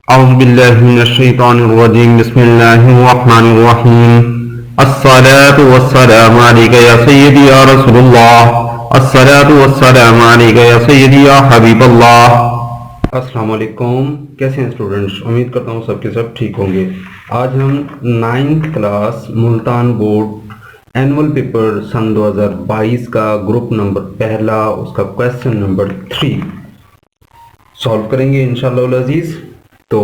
औज़ुबिल्लाहिमिनश्शैतानिर्रजीम बिस्मिल्लाहिर्रहमानिर्रहीम अस्सलातु वस्सलामु अलैका या सय्यदी या रसूलल्लाह अस्सलातु वस्सलामु अलैका या सय्यदी या हबीबल्लाह। अस्सलाम वालेकुम। कैसे हैं स्टूडेंट्स? उम्मीद करता हूँ सबके सब ठीक होंगे। आज हम 9th class Multan board annual paper सन 2022 का ग्रुप नंबर पहला उसका क्वेश्चन नंबर 3 सॉल्व करेंगे इंशाअल्लाह अजीज। तो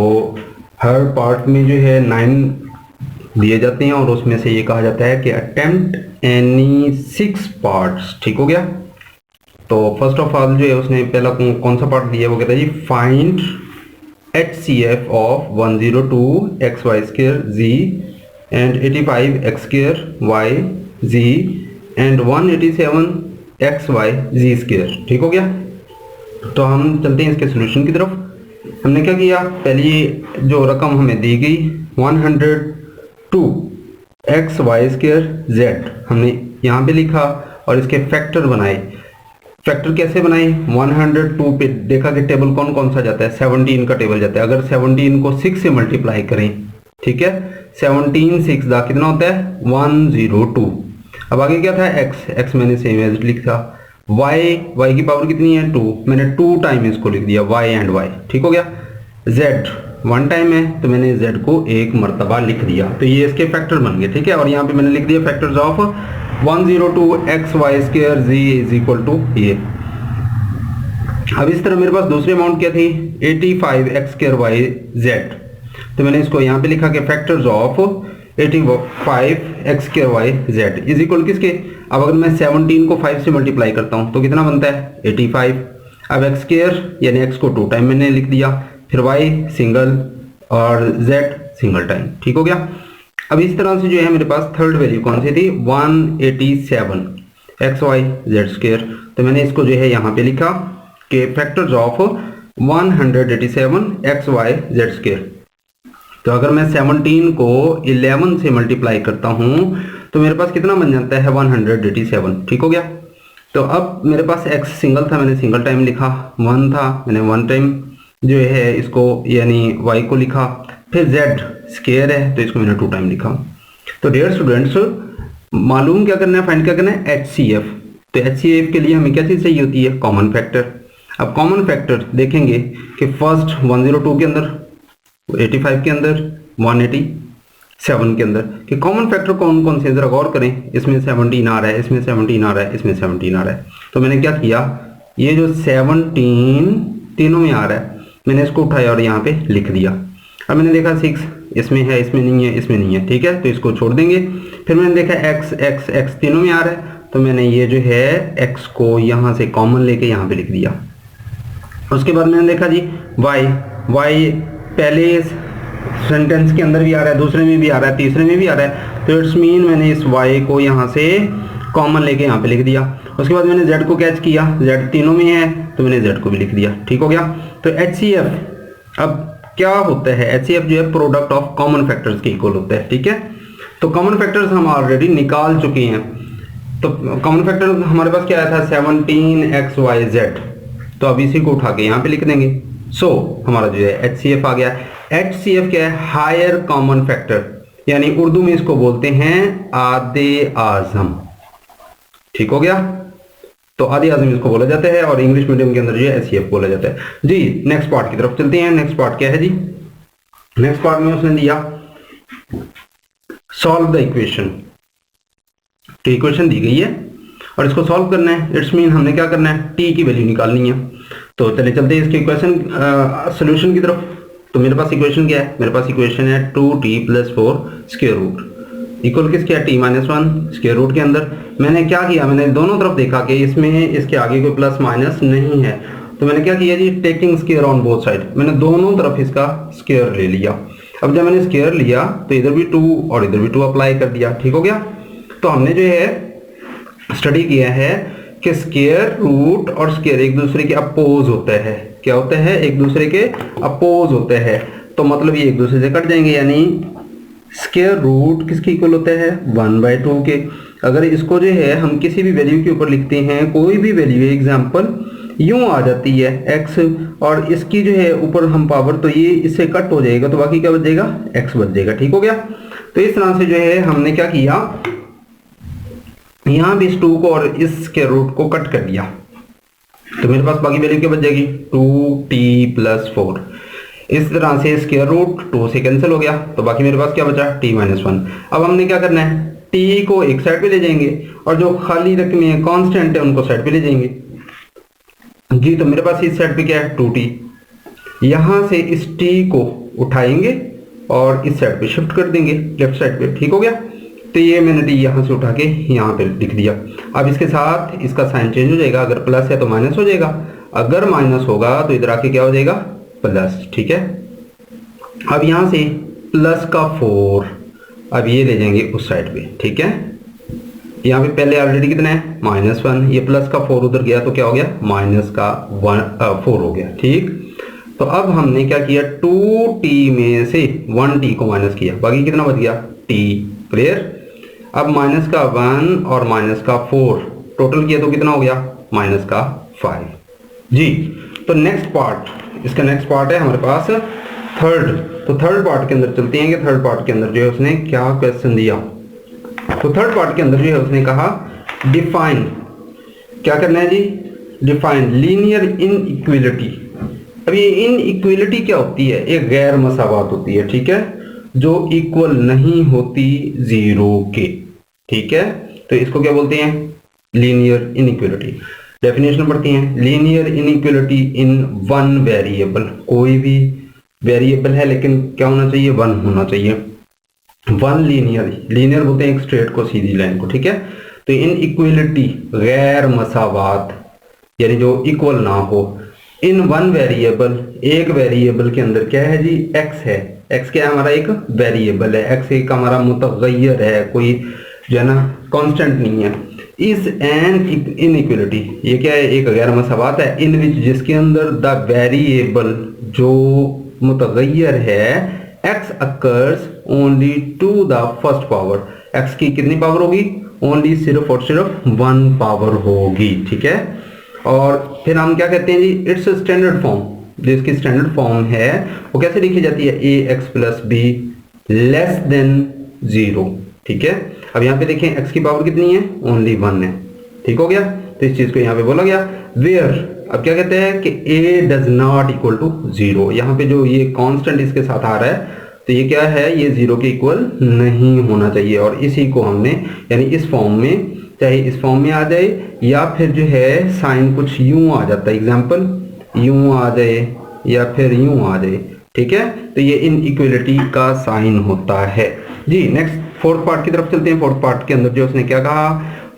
हर पार्ट में जो है 9 दिए जाते हैं और उसमें से ये कहा जाता है कि अटेम्प्ट एनी 6 पार्ट्स। ठीक हो गया। तो फर्स्ट ऑफ ऑल जो है उसने पहला कौन सा पार्ट दिया है वो कहता है जी find HCF of 102 XY² Z and 85 X² Y Z and 187 XY Z²। ठीक हो गया। तो हम चलते हैं इसके सोल्यूशन की तरफ। हमने क्या किया, पहली जो रकम हमें दी गई 102 XY² Z हमने यहाँ पे लिखा और इसके फैक्टर बनाए। फैक्टर कैसे बनाए? 102 पे देखा कि टेबल कौन कौन सा जाता है, 17 का टेबल जाता है। अगर 17 को 6 से मल्टीप्लाई करें, ठीक है, 17 6 दा कितना होता है 102। अब आगे क्या था x मैंने सेम एज लिखा, y की पावर कितनी है 2, मैंने 2 टाइम इसको लिख दिया y एंड y। ठीक हो गया। z 1 टाइम है तो मैंने z को एक मर्तबा लिख दिया, तो ये इसके फैक्टर बन गए। ठीक है। और यहाँ पे मैंने लिख दिया factors of 102 XY² Z is equal to ये। अब इस तरह मेरे पास दूसरी अमाउंट क्या थी 85 X² Y Z, तो मैंने इसको यहाँ पे लिखा कि factors of 85 X² Y Z is equal किसके। अब अगर मैं 17 को 5 से मल्टीप्लाई करता हूँ तो कितना बनता है 85। अब x² यानी x को 2 टाइम मैंने लिख दिया, फिर y सिंगल और z सिंगल टाइम। ठीक हो गया। अब इस तरह से जो है मेरे पास थर्ड वैल्यू कौन सी थी 187 XY Z², तो मैंने इसको जो है यहाँ पे लिखा कि फैक्टर्स ऑफ 187 XY Z²। तो अगर मैं 17 को 11 से मल्टीप्लाई करता हूँ तो मेरे पास कितना बन जाता है 187। ठीक हो गया। तो अब मेरे पास x सिंगल था, मैंने सिंगल टाइम लिखा, 1 था मैंने 1 टाइम जो है इसको यानी y को लिखा, फिर z स्क्वायर है तो इसको मैंने 2 टाइम लिखा। तो डियर स्टूडेंट्स मालूम क्या करना है, फाइंड क्या करना है HCF। तो HCF के लिए हमें क्या चीज़ चाहिए होती है कॉमन फैक्टर। अब कॉमन फैक्टर देखेंगे कि फर्स्ट 102 के अंदर, 85 के अंदर, 187 के अंदर कि कॉमन फैक्टर कौन कौन से, जरा गौर करें। इसमें 17 आ रहा है, इसमें 17 आ रहा है, इसमें 17 आ रहा है। तो मैंने क्या किया, ये जो 17 तीनों में आ रहा है मैंने इसको उठाया और यहाँ पे लिख दिया। अब मैंने देखा 6 इसमें है, इसमें नहीं है, इसमें नहीं है। ठीक है, तो इसको छोड़ देंगे। फिर मैंने देखा x तीनों में आ रहा है तो मैंने ये जो है x को यहाँ से कॉमन लेके यहाँ पे लिख दिया। उसके बाद मैंने देखा जी y पहले सेंटेंस के अंदर भी आ रहा है, दूसरे में भी आ रहा है, तीसरे में भी आ रहा है, तो इट्स मीन मैंने इस y को यहाँ से कॉमन लेके यहाँ पे लिख दिया। उसके बाद मैंने z को कैच किया, z तीनों में है तो मैंने z को भी लिख दिया। ठीक हो गया। तो HCF अब क्या होता है, HCF जो है प्रोडक्ट ऑफ कॉमन फैक्टर्स के इक्वल होता है। ठीक है। तो कॉमन फैक्टर्स हम ऑलरेडी निकाल चुके हैं। तो कॉमन फैक्टर हमारे पास क्या आया था 17 XYZ, तो अब इसी को उठा के यहाँ पे लिख देंगे। सो हमारा जो है HCF आ गया। HCF क्या है, हायर कॉमन फैक्टर, यानी उर्दू में इसको बोलते हैं आधे आजम। ठीक हो गया। तो आधे आजम इसको बोला जाता है और इंग्लिश मीडियम के अंदर जो है HCF बोला जाता है जी। नेक्स्ट पार्ट की तरफ चलते हैं। नेक्स्ट पार्ट क्या है जी, नेक्स्ट पार्ट में उसने दिया सॉल्व द इक्वेशन। तो इक्वेशन दी गई है और इसको सॉल्व करना है। इट्स मीन हमने क्या करना है, t की वैल्यू निकालनी है। तो चलिए चलते हैं इसके इक्वेशन सोल्यूशन की तरफ। तो मेरे पास इक्वेशन क्या है, मेरे पास इक्वेशन है 2t + 4 स्क्वायर रूट इक्वल किसके है t-1 स्क्वायर रूट के अंदर। मैंने क्या किया, मैंने दोनों तरफ देखा कि इसमें इसके आगे कोई प्लस माइनस नहीं है, तो मैंने क्या किया जी taking square on both side, मैंने दोनों तरफ इसका स्क्वायर ले लिया। अब जब मैंने स्क्वायर लिया तो इधर भी 2 और इधर भी 2 अप्लाई कर दिया। ठीक हो गया। तो हमने जो है स्टडी किया है कि स्क्वायर रूट और स्क्वायर एक दूसरे के अपोज होता है। क्या होता है, एक दूसरे के अपोज होते हैं, तो मतलब ये एक दूसरे से कट जाएंगे, यानी स्क्वायर रूट किसके इक्वल होता है 1/2 के। अगर इसको जो है हम किसी भी वैल्यू के ऊपर लिखते हैं, कोई भी वैल्यू, एग्जांपल यूं आ जाती है x, और इसकी जो है ऊपर हम पावर, तो ये इससे कट हो जाएगा, तो बाकी क्या बच जाएगा, x बच जाएगा। ठीक हो गया। तो इस तरह से जो है हमने क्या किया, यहां भी इस 2 को और इस स्क्वायर रूट को कट कर दिया, तो मेरे पास बाकी वैल्यू क्या बच जाएगी, 2t+4। इस तरह से स्क्वायर रूट 2 से कैंसिल हो गया, तो बाकी मेरे पास क्या बचा, t-1। अब हमने क्या करना है, t को एक साइड पे ले जाएंगे और जो खाली रकमें है कांस्टेंट है उनको साइड पे ले जाएंगे जी। तो मेरे पास इस साइड पे क्या है, 2t, यहां से इस t को उठाएंगे और इस साइड पे शिफ्ट कर देंगे, लेफ्ट साइड पे। ठीक हो गया। तो ये मैंने t यहां से उठा के यहां पे लिख दिया। अब इसके साथ इसका साइन चेंज हो जाएगा, अगर प्लस है तो माइनस हो जाएगा, अगर माइनस होगा तो इधर आके क्या हो जाएगा, प्लस। ठीक है। अब यहां से प्लस का 4, अब ये ले जाएंगे उस साइड पे। ठीक है। यहाँ पे पहले ऑलरेडी कितना है, -1, ये प्लस का 4 उधर गया तो क्या हो गया, माइनस का 4 हो गया। ठीक। तो अब हमने क्या किया, 2t में से 1t को माइनस किया, बाकी कितना बच गया, t। क्लियर। अब माइनस का 1 और माइनस का 4 टोटल किया तो कितना हो गया, माइनस का 5 जी। तो नेक्स्ट पार्ट, इसका नेक्स्ट पार्ट है हमारे पास थर्ड। तो थर्ड पार्ट के अंदर चलते हैं कि थर्ड पार्ट के अंदर जो है उसने क्या क्वेश्चन दिया। तो थर्ड पार्ट के अंदर जो है उसने कहा डिफाइन, क्या करना है जी, डिफाइन लीनियर इनइक्वालिटी। अब ये इनइक्वालिटी क्या होती है, एक गैर मसावात होती है। ठीक है, जो इक्वल नहीं होती जीरो के। ठीक है। तो इसको क्या बोलते हैं, लीनियर इनइक्वालिटी। डेफिनेशन पढ़ते हैं, linear inequality in one variable, कोई भी वेरिएबल है लेकिन क्या होना चाहिए, 1 होना चाहिए। वन लीनियर बोलते हैं एक स्ट्रेट को, सीधी लाइन को। ठीक है। तो इनइक्वालिटी गैर मसावात, यानी जो इक्वल ना हो, इन वन वेरिएबल, एक वेरिएबल के अंदर क्या है जी, x है। x क्या है, हमारा एक वेरिएबल है, x एक हमारा मुतगय्यर है, कोई जो है ना कांस्टेंट नहीं है। इज एन इनइक्वालिटी, ये क्या है, एक गैर मसावात है, इन विच, जिसके अंदर द वेरिएबल, जो मुतगय्यर है, x occurs only to the first power, x की कितनी पावर होगी, ओनली सिर्फ और सिर्फ 1 पावर होगी। ठीक है। और फिर हम क्या कहते हैं जी, इट्स स्टैंडर्ड फॉर्म, जो इसकी स्टैंडर्ड फॉर्म है वो कैसे लिखी जाती है, ax + b लेस देन 0। ठीक है। अब यहाँ पे देखें x की पावर कितनी है, ओनली 1 है। ठीक हो गया। तो इस चीज को यहाँ पे बोला गया वेयर, अब क्या कहते हैं कि a does not equal to 0, यहाँ पे जो ये कांस्टेंट इसके साथ आ रहा है तो ये क्या है, ये 0 के इक्वल नहीं होना चाहिए। और इसी को हमने, यानी इस फॉर्म में, चाहे इस फॉर्म में आ जाए या फिर जो है साइन कुछ यूं आ जाता है, एग्जाम्पल यूं आ जाए या फिर यूं आ जाए। ठीक है। तो ये इनइक्वालिटी का साइन होता है जी। नेक्स्ट फोर्थ पार्ट की तरफ चलते हैं। फोर्थ पार्ट के अंदर जो उसने क्या कहा,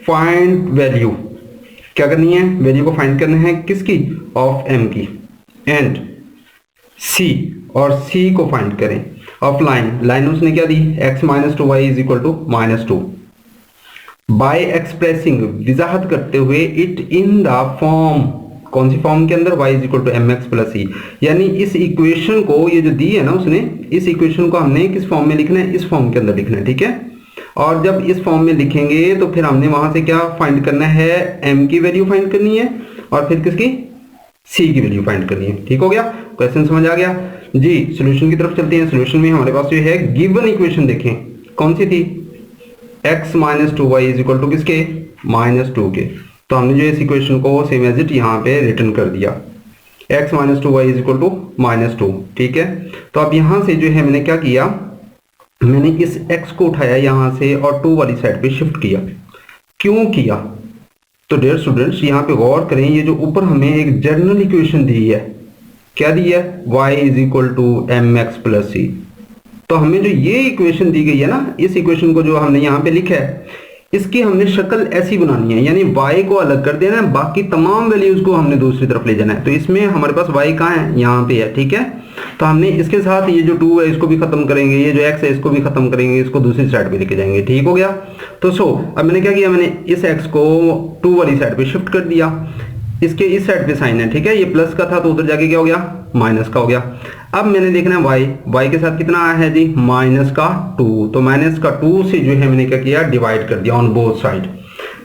फाइंड वैल्यू, क्या करनी है, वैल्यू को फाइंड करना है किसकी, ऑफ m की, एंड c, और c को फाइंड करें ऑफ लाइन। लाइन उसने क्या दी, x - 2y = -2, बाय एक्सप्रेसिंग, वजाहत करते हुए, इट इन द फॉर्म, कौन सी फॉर्म के अंदर, y = mx + c, यानी इस इक्वेशन को, ये जो दी है ना उसने, इस इक्वेशन को हमने किस फॉर्म में लिखना है, इस फॉर्म के अंदर लिखना है। ठीक है। और जब इस फॉर्म में लिखेंगे तो फिर हमने वहां से क्या फाइंड करना है, m की वैल्यू फाइंड करनी है और फिर किसकी, c की वैल्यू फाइंड करनी है। ठीक हो गया, क्वेश्चन समझ आ गया जी। सॉल्यूशन की तरफ चलते हैं। सॉल्यूशन में हमारे पास जो है गिवन इक्वेशन देखें कौन सी थी, x - 2y = किसके, -2 के। तो हमने जो इस इक्वेशन को सेम एज इट यहाँ पे रिटर्न कर दिया, x - 2y = -2। ठीक है। तो अब यहाँ से जो है मैंने क्या किया, मैंने इस x को उठाया यहाँ से और 2 वाली साइड पे शिफ्ट किया। क्यों किया, तो डियर स्टूडेंट्स यहाँ पे गौर करें, ये जो ऊपर हमें एक जनरल इक्वेशन दी है, क्या दी है, y = mx + c। तो हमें जो ये इक्वेशन दी गई है ना, इस इक्वेशन को जो हमने यहाँ पे लिखा है, इसकी हमने शक्ल ऐसी बनानी है, यानी y को अलग कर देना है, बाकी तमाम वैल्यूज को हमने दूसरी तरफ ले जाना है। तो इसमें हमारे पास y कहाँ है, यहाँ पे है। ठीक है। तो हमने इसके साथ ये जो 2 है इसको भी खत्म करेंगे, ये जो x है इसको भी खत्म करेंगे, इसको दूसरी साइड पे लेके जाएंगे। ठीक हो गया। तो अब मैंने क्या किया, मैंने इस x को 2 वाली साइड पे शिफ्ट कर दिया, इसके इस साइड पे साइन है। ठीक है। ये प्लस का था तो उधर जाके क्या हो गया, माइनस का हो गया। अब मैंने देखना है y के साथ कितना आया है जी, -2। तो -2 से जो है मैंने क्या किया, डिवाइड कर दिया ऑन बोथ साइड।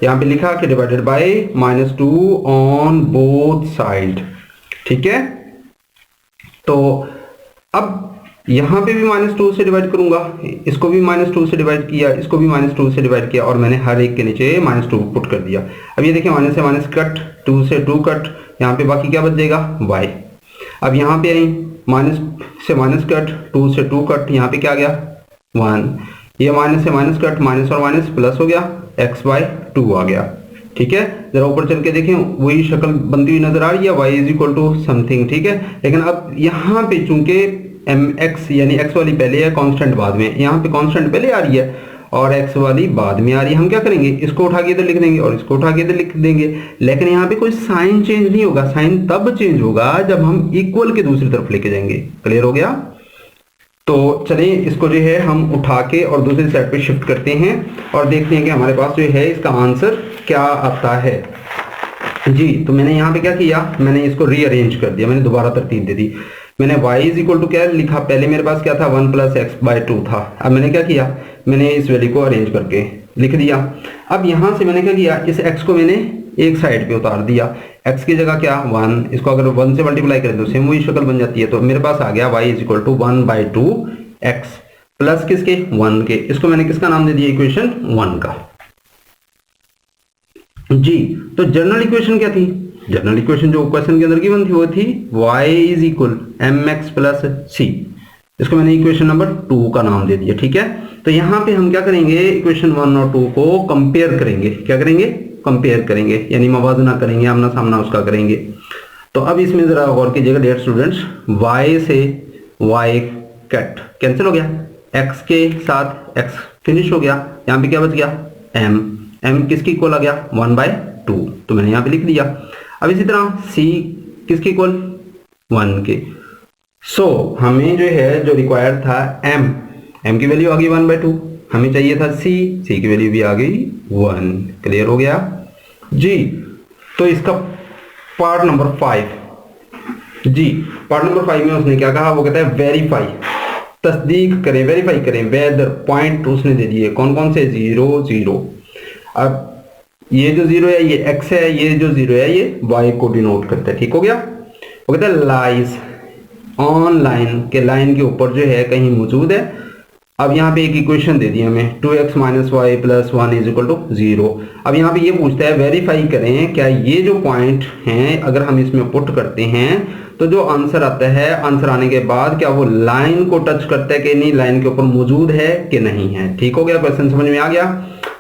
यहाँ पे लिखा कि divided by -2 on both side, ठीक है। तो अब यहाँ पे भी -2 से डिवाइड करूंगा, इसको भी -2 से डिवाइड किया, इसको भी -2 से डिवाइड किया, और मैंने हर एक के नीचे -2 पुट कर दिया। अब ये देखिए माइनस से माइनस कट, 2 से 2 कट, यहाँ पे बाकी क्या बच जाएगा y। अब यहाँ पे आई माइनस से माइनस कट, 2 से 2 कट, यहाँ पे क्या आ गया 1। ये माइनस से माइनस कट, माइनस और माइनस प्लस हो गया, x/2 आ गया, ठीक है। जरा ऊपर चल के देखें, वही शक्ल बनती हुई नजर आ रही है, y is equal to something, ठीक है। लेकिन अब यहाँ पे चूंकि mx यानी x वाली पहले है, कांस्टेंट बाद में, यहाँ पे कांस्टेंट पहले आ रही है और x वाली बाद में आ रही है, हम क्या करेंगे, इसको उठा के इधर लिख देंगे और इसको उठा के इधर लिख देंगे। लेकिन यहाँ पे कोई साइन चेंज नहीं होगा, साइन तब चेंज होगा जब हम इक्वल के दूसरी तरफ लेके जाएंगे। क्लियर हो गया? तो चलिए इसको जो है हम उठा के और दूसरी साइड पे शिफ्ट करते हैं और देखते हैं कि हमारे पास जो है इसका आंसर क्या आता है जी। तो मैंने यहाँ पे क्या किया, मैंने इसको रीअरेंज कर दिया, मैंने दोबारा तरतीब दे दी। मैंने y इज इक्वल टू क्या लिखा, पहले मेरे पास क्या था 1 + x/2 था। अब मैंने क्या किया, मैंने इस वैल्यू को अरेंज करके लिख दिया। अब यहाँ से मैंने क्या किया, इस x को मैंने एक साइड पे उतार दिया, x की जगह क्या 1, इसको अगर 1 से मल्टीप्लाई करें तो सेम वही शक्ल बन जाती है। तो मेरे पास आ गया y is equal to 1/2 x plus किसके 1 के, इसको मैंने किसका नाम दे दिया, इक्वेशन 1 का जी। तो जनरल इक्वेशन क्या थी, जनरल इक्वेशन जो क्वेश्चन के अंदर गिवन थी वो थी y is equal mx plus c, इसको मैंने इक्वेशन नंबर 2 का नाम दे दिया, ठीक है। तो यहाँ पे हम क्या करेंगे, इक्वेशन 1 और 2 को कंपेयर करेंगे, क्या करेंगे, कंपेयर करेंगे, यानी मवाजना करेंगे, आमना सामना उसका करेंगे। तो अब इसमें जरा गौर कीजिएगा डियर स्टूडेंट्स, y से y कट कैंसिल हो गया, x के साथ x फिनिश हो गया, यहाँ पे क्या बच गया m किसकी इक्वल आ गया 1/2, तो मैंने यहाँ पे लिख दिया। अब इसी तरह c किसके इक्वल 1 के। सो हमें जो है जो रिक्वायर्ड था m की वैल्यू आ गई 1/2, हमें चाहिए था c की वैल्यू भी आ गई 1। क्लियर हो गया जी। तो इसका पार्ट नंबर 5 जी, पार्ट नंबर 5 में उसने क्या कहा, वो कहता है वेरीफाई, तस्दीक करें, वेरीफाई करें वेदर पॉइंट उसने दे दिए कौन कौन से 0 0। अब ये जो 0 है ये x है, ये जो 0 है ये y को डिनोट करता है, ठीक हो गया। वो कहता है लाइज ऑन लाइन, के लाइन के ऊपर जो है कहीं मौजूद है। अब यहाँ पे एक इक्वेशन दे दी हमें 2x - y + 1 = 0। अब यहाँ पे ये पूछता है वेरीफाई करें क्या ये जो पॉइंट हैं अगर हम इसमें पुट करते हैं तो जो आंसर आता है, आंसर आने के बाद क्या वो लाइन को टच करता है कि नहीं, लाइन के ऊपर मौजूद है कि नहीं है। ठीक हो गया, क्वेश्चन समझ में आ गया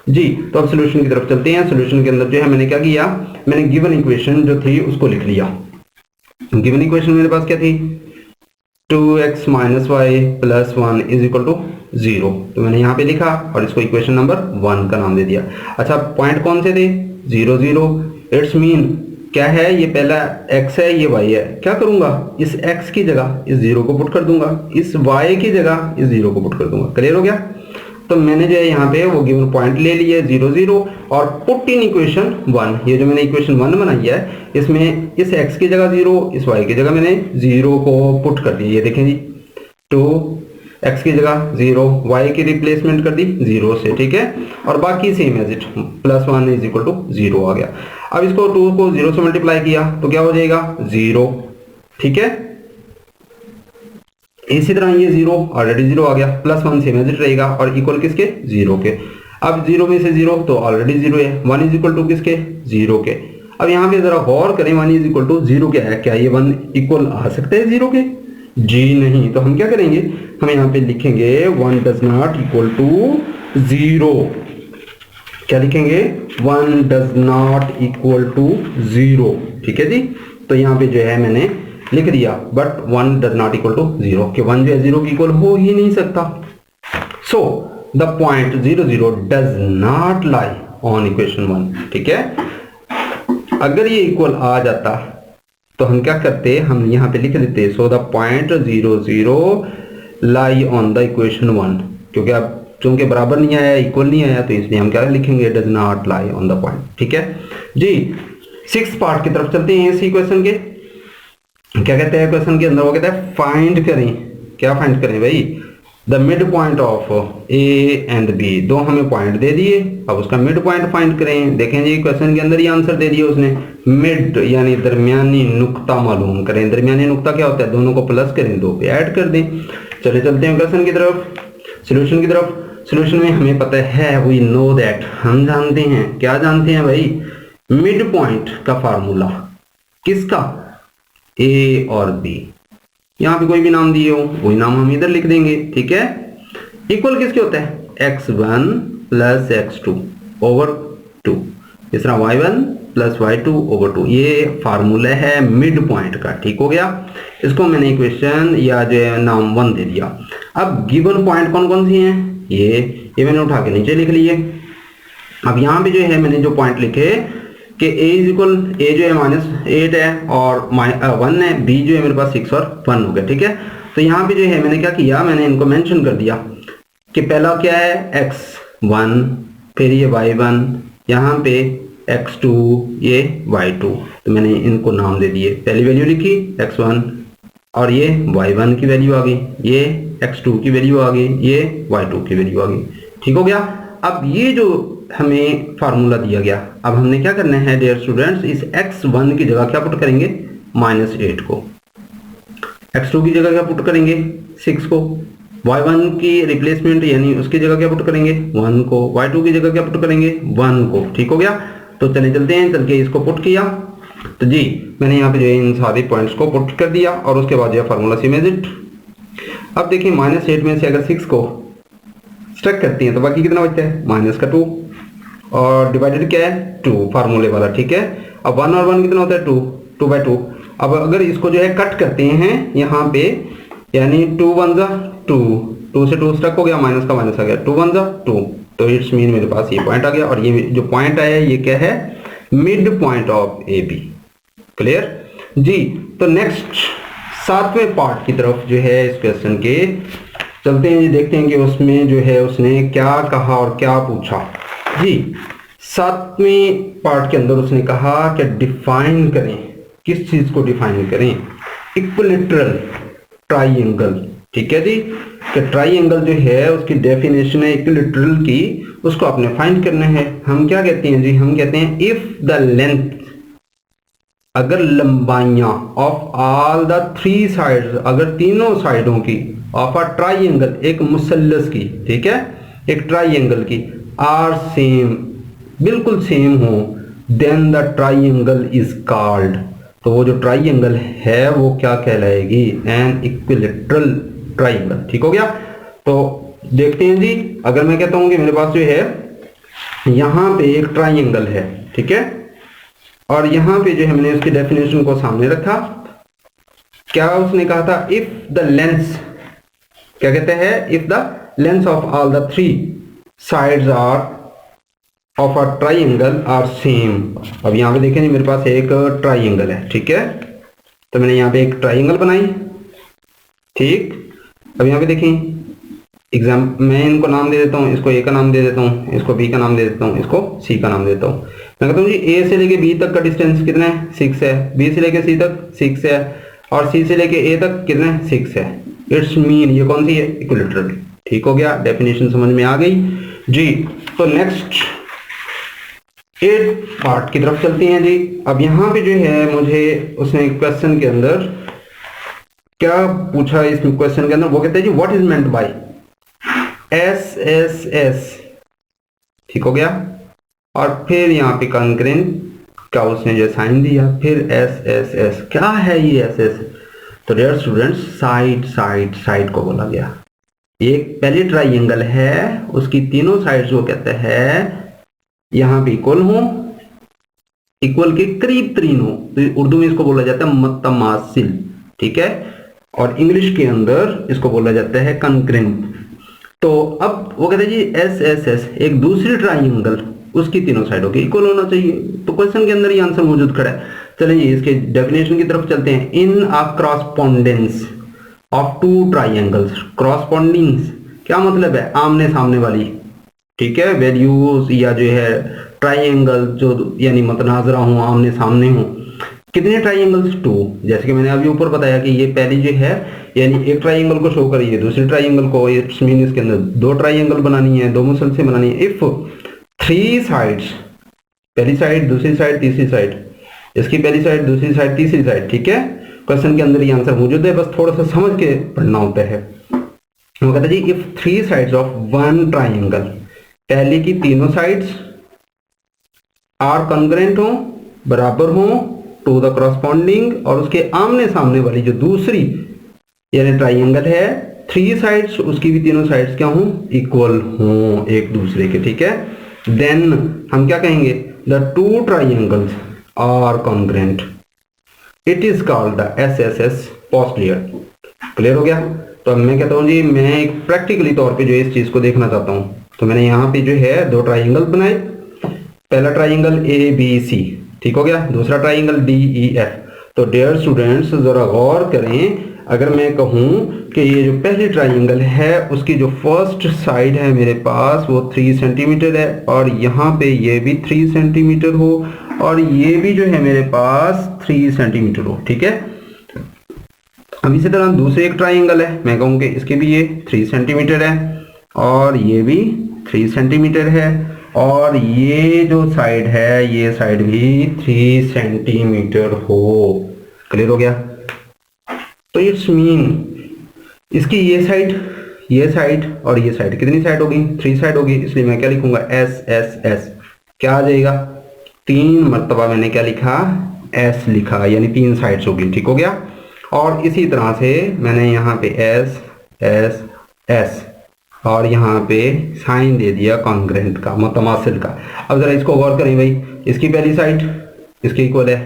जी। तो अब सोल्यूशन की तरफ चलते हैं। सोल्यूशन के अंदर जो है मैंने क्या किया, मैंने गिवन इक्वेशन जो थी उसको लिख लिया। गिवन इक्वेशन मेरे पास क्या थी, 2x - y + 1 = 0, तो मैंने यहाँ पे लिखा और इसको इक्वेशन नंबर 1 का नाम दे दिया। अच्छा पॉइंट कौन से थे, 0 0, इट्स मीन क्या है, ये पहला x है ये y है, क्या करूंगा इस x की जगह इस 0 को पुट कर दूंगा, इस y की जगह इस 0 को पुट कर दूंगा। क्लियर हो गया। तो मैंने जो है यहाँ पे वो गिवन पॉइंट ले लिए 0 0 और पुट इन इक्वेशन 1। ये जो मैंने इक्वेशन 1 बनाई है इसमें इस x की जगह 0, इस y की जगह मैंने 0 को पुट कर दिया। ये देखें जी, 2x की जगह 0, y की रिप्लेसमेंट कर दी 0 से, ठीक है। और बाकी सेम एज इट, +1 = 0 आ गया। अब इसको 2 को 0 से मल्टीप्लाई किया तो क्या हो जाएगा 0, ठीक है। इसी तरह ये 0 ऑलरेडी 0 आ गया, +1 सेम एज इट रहेगा और इक्वल किसके 0 के। अब 0 में से 0 तो ऑलरेडी 0 है, 1 = किसके 0 के। अब यहाँ पे जरा गौर करें, 1 = 0 क्या है, क्या ये 1 इक्वल आ सकते हैं 0 के, जी नहीं। तो हम क्या करेंगे, हम यहाँ पे लिखेंगे 1 does not equal to 0। क्या लिखेंगे, 1 does not equal to 0, ठीक है जी। तो यहाँ पे जो है मैंने लिख दिया, but 1 does not equal to 0, कि 1 जो है 0 की इक्वल हो ही नहीं सकता। So the point 0 0 does not lie on equation 1, ठीक है। अगर ये इक्वल आ जाता तो हम क्या करते, हम यहाँ पे लिख देते so the point 0 0 lie on the equation 1, क्योंकि अब चूंकि बराबर नहीं आया, इक्वल नहीं आया, तो इसलिए हम क्या लिखेंगे, does not lie on the point, ठीक है जी। 6th पार्ट की तरफ चलते हैं। इसी क्वेश्चन के क्या कहते हैं, क्वेश्चन के अंदर वो कहता है फाइंड करें, क्या फाइंड करें भाई, the mid point of A and B, दो हमें पॉइंट दे दिए, अब उसका मिड पॉइंट फाइंड करें। देखें जी क्वेश्चन के अंदर ही आंसर दे दिया उसने, मिड यानी दरमियानी नुक्ता मालूम करें। दरमियानी नुक्ता क्या होता है, दोनों को प्लस करें, दो पे ऐड कर दें। चले चलते हैं क्वेश्चन की तरफ, सोल्यूशन की तरफ। सोल्यूशन में हमें पता है, वी नो दैट, हम जानते हैं, क्या जानते हैं भाई, मिड पॉइंट का फार्मूला किसका, ए और बी। यहाँ पे कोई भी नाम दिए हो वही नाम हम इधर लिख देंगे, ठीक है। इक्वल किसके होता है, x1 प्लस x2 ओवर 2, इस तरह y1 प्लस y2 ओवर 2, ये फार्मूला है मिड पॉइंट का, ठीक हो गया। इसको मैंने इक्वेशन या जो नाम 1 दे दिया। अब गिवन पॉइंट कौन कौन सी हैं, ये मैंने उठा के नीचे लिख लिए। अब यहाँ पे जो है मैंने जो पॉइंट लिखे कि a इज इक्वल, a जो है -8 है और 1 है, b जो है मेरे पास 6 और 1 हो गया, ठीक है। तो यहाँ पे जो है मैंने क्या किया, मैंने इनको मेंशन कर दिया कि पहला क्या है x1, फिर ये y1, यहाँ पे x2, ये y2, तो मैंने इनको नाम दे दिए। पहली वैल्यू लिखी x1 और ये y1 की वैल्यू आ गई, ये x2 की वैल्यू आ गई, ये y2 की वैल्यू आ गई, ठीक हो गया। अब ये जो हमें फार्मूला दिया गया, अब हमने क्या करना है डियर स्टूडेंट्स, इस x1 की जगह क्या पुट करेंगे, -8 को, x2 की जगह क्या पुट करेंगे, 6 को, y1 की रिप्लेसमेंट यानी उसकी जगह क्या पुट करेंगे, 1 को, y2 की जगह क्या पुट करेंगे, 1 को, ठीक हो गया। तो चले चलते हैं, चल के इसको पुट किया, तो जी मैंने यहाँ पे जो है इन सारे पॉइंट्स को पुट कर दिया और उसके बाद जो है फार्मूला सेम एज इट। अब देखिए -8 में से अगर 6 को स्ट्रक करते हैं तो बाकी कितना बचता है, -2 और डिवाइडेड क्या है 2 फार्मूले वाला, ठीक है। अब 1 और 1 कितना होता है 2, 2/2। अब अगर इसको जो है कट करते हैं यहाँ पे, यानी 2 1 जा 2, 2 से 2 स्ट्रक हो गया, माइनस का माइनस आ गया, 2 1 जा 2, तो इट्स मीन मेरे पास ये पॉइंट आ गया। और ये जो पॉइंट आया ये क्या है, mid point of A B, clear जी। तो नेक्स्ट 7वें पार्ट की तरफ जो है इस क्वेश्चन के चलते हैं, देखते हैं कि उसमें जो है उसने क्या कहा और क्या पूछा जी। 7वें पार्ट के अंदर उसने कहा कि डिफाइन करें, किस चीज को डिफाइन करें, इक्विलैटरल ट्राइंगल, ठीक है जी। कि ट्राइंगल जो है उसकी डेफिनेशन है इक्विलैटरल की, उसको आपने फाइंड करना है। हम क्या कहते हैं जी, हम कहते हैं इफ द लेंथ, अगर लंबाइयां ऑफ ऑल द 3 साइड्स, अगर तीनों साइडों की, ऑफ अ ट्राइंगल, एक मुसल्लस की, ठीक है, एक ट्राइंगल की, आर सेम, बिल्कुल सेम हो, then the triangle is called, तो वो जो ट्राइंगल है वो क्या कहलाएगी, एन इक्विलैटरल ट्राइंगल, ठीक हो गया। तो देखते हैं जी, अगर मैं कहता हूं कि मेरे पास जो है यहां पे एक ट्राइंगल है, ठीक है, और यहां पे जो है मैंने उसकी डेफिनेशन को सामने रखा, क्या उसने कहा था, इफ द लेंथ, क्या कहते हैं, if the length of all the 3 sides are of a triangle are same. अब यहाँ पे देखें मेरे पास एक ट्राइंगल है, ठीक है, तो मैंने यहाँ पे एक ट्राइंगल बनाई, ठीक। अब यहाँ पे देखें मैं इनको नाम दे देता हूँ, इसको ए का नाम दे देता हूँ, इसको बी का नाम दे देता हूँ, इसको सी का नाम दे देता हूँ। मैं कहता हूँ जी ए से लेके बी तक का डिस्टेंस कितना है, 6 है, बी से लेके सी तक 6 है, और सी से लेके ए तक कितना है, 6 है। इट्स मीन ये कौन सी है, इक्विलैटरल, ठीक हो गया, डेफिनेशन समझ में आ गई जी। तो नेक्स्ट 8 पार्ट की तरफ चलते हैं जी। अब यहाँ पे जो है मुझे उसने क्वेश्चन के अंदर क्या पूछा, इस क्वेश्चन के अंदर वो कहते हैं जी what is meant by SSS, ठीक हो गया, और फिर यहाँ पे कंकरेंट का उसने जो साइन दिया, फिर SSS, क्या है ये SS, तो डियर स्टूडेंट्स साइड को बोला गया। एक पहली ट्राइंगल है, उसकी तीनों साइड्स वो कहते हैं यहाँ पे इक्वल हो, इक्वल के करीब तरीन हो, तो उर्दू में इसको बोला जाता है मतमासिल, ठीक है, और इंग्लिश के अंदर इसको बोला जाता है कंकरेंट। तो अब वो कहते हैं जी SSS एक दूसरी ट्राइंगल, उसकी तीनों साइडों के इक्वल होना चाहिए, तो क्वेश्चन के अंदर ही आंसर मौजूद खड़ा है। चलिए इसके डेफिनेशन की तरफ चलते हैं। इन अ क्रॉसपोंडेंस ऑफ 2 ट्राइंगल्स, क्रॉसपोंडिंग्स क्या मतलब है, आमने सामने वाली, ठीक है, वैल्यूज या जो है ट्राइंगल जो यानी मतनाजरा हो, आमने सामने हो, कितने ट्राइंगल्स? 2। जैसे कि मैंने अभी ऊपर बताया कि ये पहली जो है यानी एक ट्राइंगल को शो करिए, दूसरी ट्राइंगल को, इट्स मीन इसके अंदर 2 ट्राइंगल बनानी है, 2 मुसलसल बनानी है। इफ 3 साइड्स, पहली साइड, दूसरी साइड, तीसरी साइड, इसकी पहली साइड, दूसरी साइड, तीसरी साइड, ठीक है। क्वेश्चन के अंदर ये आंसर मौजूद है, बस थोड़ा सा समझ के पढ़ना होता है। वो कहता है जी if 3 sides of one triangle, पहले की तीनों साइड्स आर कॉन्ग्रुएंट हो, बराबर हो टू द करस्पॉन्डिंग, और उसके आमने सामने वाली जो दूसरी यानी ट्राइंगल है, 3 साइड्स उसकी भी तीनों साइड्स क्या हों? इक्वल हों एक दूसरे के, ठीक है। देन हम क्या कहेंगे? The 2 triangles are congruent, it is called the SSS posterior. Clear हो गया? तो अब मैं कहता हूं जी मैं एक प्रैक्टिकली तौर पे जो इस चीज को देखना चाहता हूं, तो मैंने यहाँ पे जो है 2 ट्राइंगल बनाए। पहला ट्राइंगल ABC, ठीक हो गया, दूसरा ट्राइंगल DEF। तो डियर स्टूडेंट्स जरा गौर करें, अगर मैं कहूं कि ये जो पहली ट्राइंगल है उसकी जो फर्स्ट साइड है मेरे पास वो 3 सेंटीमीटर है, और यहाँ पे ये भी 3 सेंटीमीटर हो, और ये भी जो है मेरे पास 3 सेंटीमीटर हो, ठीक है। अब इसी तरह दूसरे एक ट्राइंगल है, मैं कहूँ कि इसके भी ये 3 सेंटीमीटर है, और ये भी 3 सेंटीमीटर है, और ये जो साइड है ये साइड भी 3 सेंटीमीटर हो। क्लियर हो गया? तो इट्स मीन इसकी ये साइड और ये साइड कितनी साइड होगी? 3 साइड होगी, इसलिए मैं क्या लिखूंगा? SSS। क्या आ जाएगा? 3 मरतबा मैंने क्या लिखा? S लिखा, यानी 3 साइड्स होगी, ठीक हो गया। और इसी तरह से मैंने यहाँ पे SSS और यहाँ पे साइन दे दिया कॉन्ग्रुएंट का, मुतमासिल का। अब जरा इसको गौर करें भाई, इसकी पहली साइड इसके इक्वल है,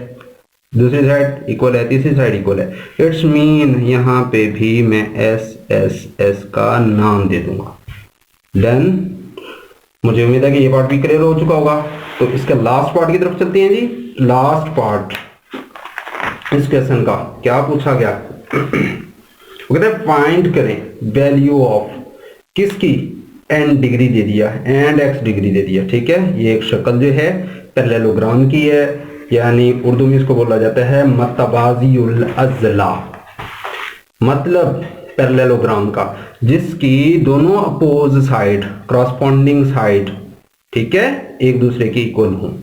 दूसरी साइड इक्वल है, तीसरी साइड इक्वल है। इट्स मीन यहाँ पे भी मैं SSS का नाम दे दूंगा। डन। मुझे उम्मीद है कि ये पार्ट भी क्लियर हो चुका होगा। तो इसके लास्ट पार्ट की तरफ चलते हैं जी। लास्ट पार्ट इस क्वेश्चन का क्या पूछा गया? वो कहते हैं फाइंड करें वैल्यू ऑफ किसकी? n डिग्री दे दिया एंड x डिग्री दे दिया, ठीक है। ये एक शक्ल जो है पैरेललोग्राम की है, यानी उर्दू में इसको बोला जाता है मतबाजिउल अज़ला, मतलब पैरेललोग्राम का, जिसकी दोनों अपोज साइड, करस्पॉन्डिंग साइड, ठीक है, एक दूसरे के इक्वल हो।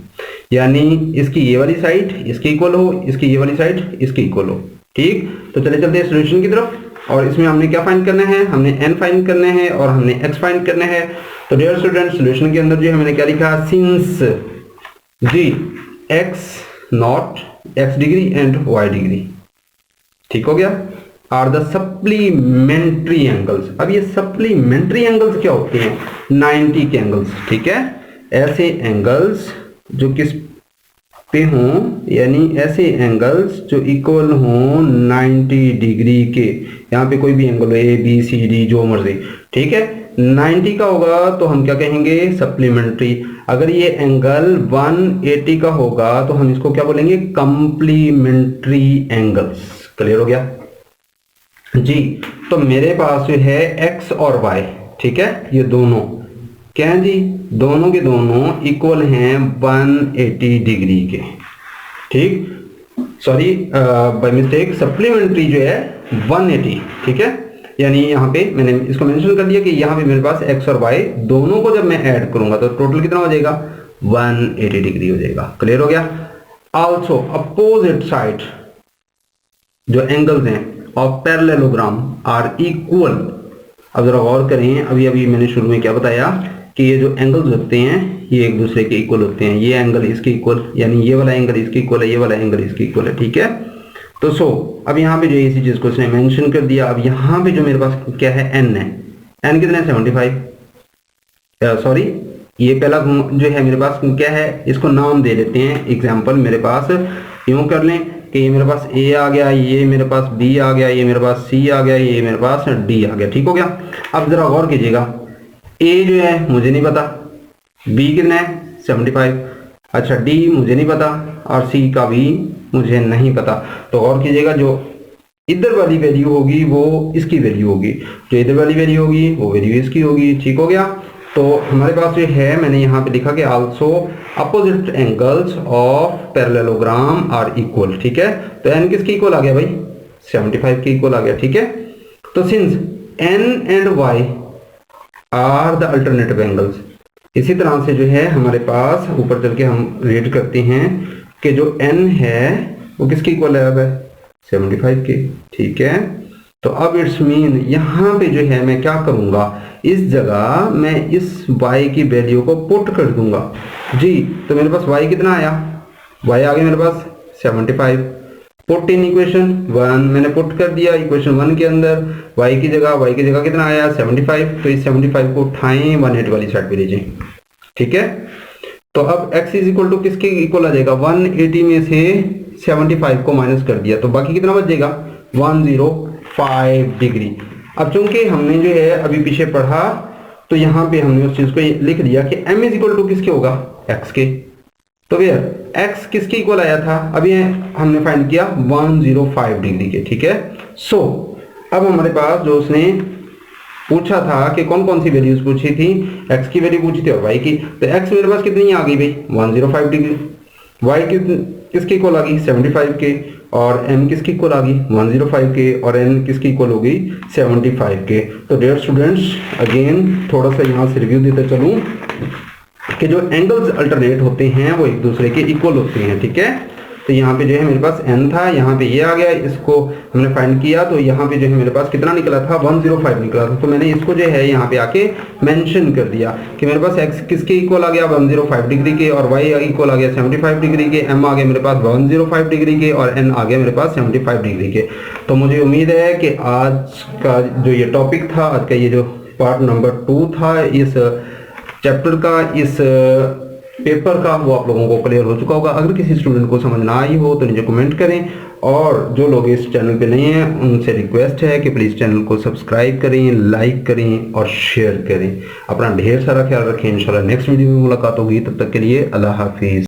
यानी इसकी ये वाली साइड इसकी इक्वल हो, इसकी ये वाली साइड इसकी इक्वल हो, ठीक। तो चले चलते हैं सॉल्यूशन की तरफ। और इसमें हमने क्या फाइंड करना है? हमने n फाइंड करने हैं और हमने x फाइंड करने हैं। तो डियर स्टूडेंट सॉल्यूशन के अंदर जो है मैंने क्या लिखा? Since G x not x degree and y degree, ठीक हो गया, आर द सप्लीमेंट्री एंगल्स। अब ये सप्लीमेंट्री एंगल्स क्या होते हैं? 90 के एंगल्स, ठीक है। ऐसे एंगल्स जो किस पे हों, यानी ऐसे एंगल्स जो इक्वल हों 90 डिग्री के। यहाँ पे कोई भी एंगल हो, A B C D जो मर्जी, ठीक है, 90 का होगा तो हम क्या कहेंगे? सप्लीमेंट्री। अगर ये एंगल 180 का होगा तो हम इसको क्या बोलेंगे? Complementary angles. क्लियर हो गया जी। तो मेरे पास जो है x और y, ठीक है, ये दोनों क्या है जी? दोनों के दोनों इक्वल हैं 180 डिग्री के, ठीक। सॉरी बाय मिस्टेक, सप्लीमेंट्री जो है 180, ठीक है। यानी यहाँ पे मैंने इसको मेंशन कर दिया कि यहाँ पे मेरे पास x और y दोनों को जब मैं ऐड करूंगा तो टोटल कितना हो जाएगा? 180 डिग्री हो जाएगा। क्लियर हो गया? ऑल्सो अपोजिट साइड जो एंगल्स हैं ऑफ पैरेललोग्राम आर इक्वल। अब जरा गौर करें, अभी मैंने शुरू में क्या बताया कि ये जो एंगल्स होते हैं ये एक दूसरे के इक्वल होते हैं। ये एंगल इसके इक्वल, यानी ये वाला एंगल इसके इक्वल है, ये वाला एंगल इसके इक्वल है, ठीक है। तो अब यहाँ पे जो इसी चीज को इसने मेंशन कर दिया। अब यहाँ पे जो मेरे पास क्या है? n है। n कितना है? 75। सॉरी, ये पहला जो है मेरे पास क्या है? इसको नाम दे देते हैं। एग्जाम्पल मेरे पास यूं कर लें कि ये मेरे पास A आ गया, ये मेरे पास B आ गया, ये मेरे पास C आ गया, ये मेरे पास D आ गया, ठीक हो गया। अब जरा गौर कीजिएगा, A जो है मुझे नहीं पता, B कितना है? 75। अच्छा, D मुझे नहीं पता और C का भी मुझे नहीं पता। तो गौर कीजिएगा, जो इधर वाली वैल्यू होगी वो इसकी वैल्यू होगी, जो इधर वाली वैल्यू होगी वो वैल्यू इसकी होगी, ठीक हो गया। तो हमारे पास जो है मैंने यहाँ पे लिखा कि also opposite angles of parallelogram are equal, ठीक है। तो n किसके इक्वल आ गया भाई, 75 के इक्वल आ गया, ठीक है। तो since n and y are the alternative angles, इसी तरह से जो है हमारे पास ऊपर चल के हम रीड करते हैं कि जो n है वो किसके इक्वल है, अब 75 के, ठीक है। तो अब इट्स मीन यहाँ पे जो है मैं क्या करूंगा, इस जगह मैं इस y की वैल्यू को पुट कर दूंगा जी। तो मेरे पास y कितना आया, y आ गया मेरे पास 75। पुट इन इक्वेशन 1 मैंने पुट कर दिया इक्वेशन 1 के अंदर, y की जगह कितना आया 75। तो इस 75 को उठाएं 180 वाली साइड पे ले जाएं, ठीक है। तो अब x इज इक्वल टू किसके इक्वल आ जाएगा, 180 में से 75 को माइनस कर दिया तो बाकी कितना बच जाएगा 105 डिग्री। अब चूंकि हमने जो है अभी पीछे पढ़ा तो यहाँ पे हमने उस चीज को लिख दिया कि m इज इक्वल टू किसके होगा, x के। तो फिर x किसके इक्वल आया था, अभी हमने फाइंड किया 105 डिग्री के, ठीक है। सो अब हमारे पास जो उसने पूछा था कि कौन कौन सी वैल्यूज पूछी थी, x की वैल्यू पूछी थी और y की। तो x मेरे पास कितनी आ गई भाई 105 डिग्री, y किसके इक्वल आ गई 75 के, और m किसकी इक्वल आ गई 105 के, और n किसकी इक्वल हो गई 75 के। तो डियर स्टूडेंट्स अगेन थोड़ा सा यहाँ से रिव्यू देते चलूँ कि जो एंगल्स अल्टरनेट होते हैं वो एक दूसरे के इक्वल होते हैं, ठीक है। तो यहाँ पे जो है मेरे पास n था, यहाँ पे ये आ गया, इसको हमने फाइंड किया तो यहाँ पे जो है मेरे पास कितना निकला था 105 निकला था। तो मैंने इसको जो है यहाँ पे आके मेंशन कर दिया कि मेरे पास x किसके इक्वल आ गया 105 डिग्री के, और y इक्वल आ गया 75 डिग्री के, m आ गया मेरे पास 105 डिग्री के, और n आ गया मेरे पास 75 डिग्री के। तो मुझे उम्मीद है कि आज का जो ये टॉपिक था, आज का ये जो पार्ट नंबर 2 था इस चैप्टर का, इस पेपर का, वो आप लोगों को क्लियर हो चुका होगा। अगर किसी स्टूडेंट को समझ ना आई हो तो नीचे कमेंट करें, और जो लोग इस चैनल पे नए हैं उनसे रिक्वेस्ट है कि प्लीज़ चैनल को सब्सक्राइब करें, लाइक करें और शेयर करें। अपना ढेर सारा ख्याल रखें। इंशाल्लाह नेक्स्ट वीडियो में मुलाकात होगी, तब तक के लिए अल्लाह हाफिज़।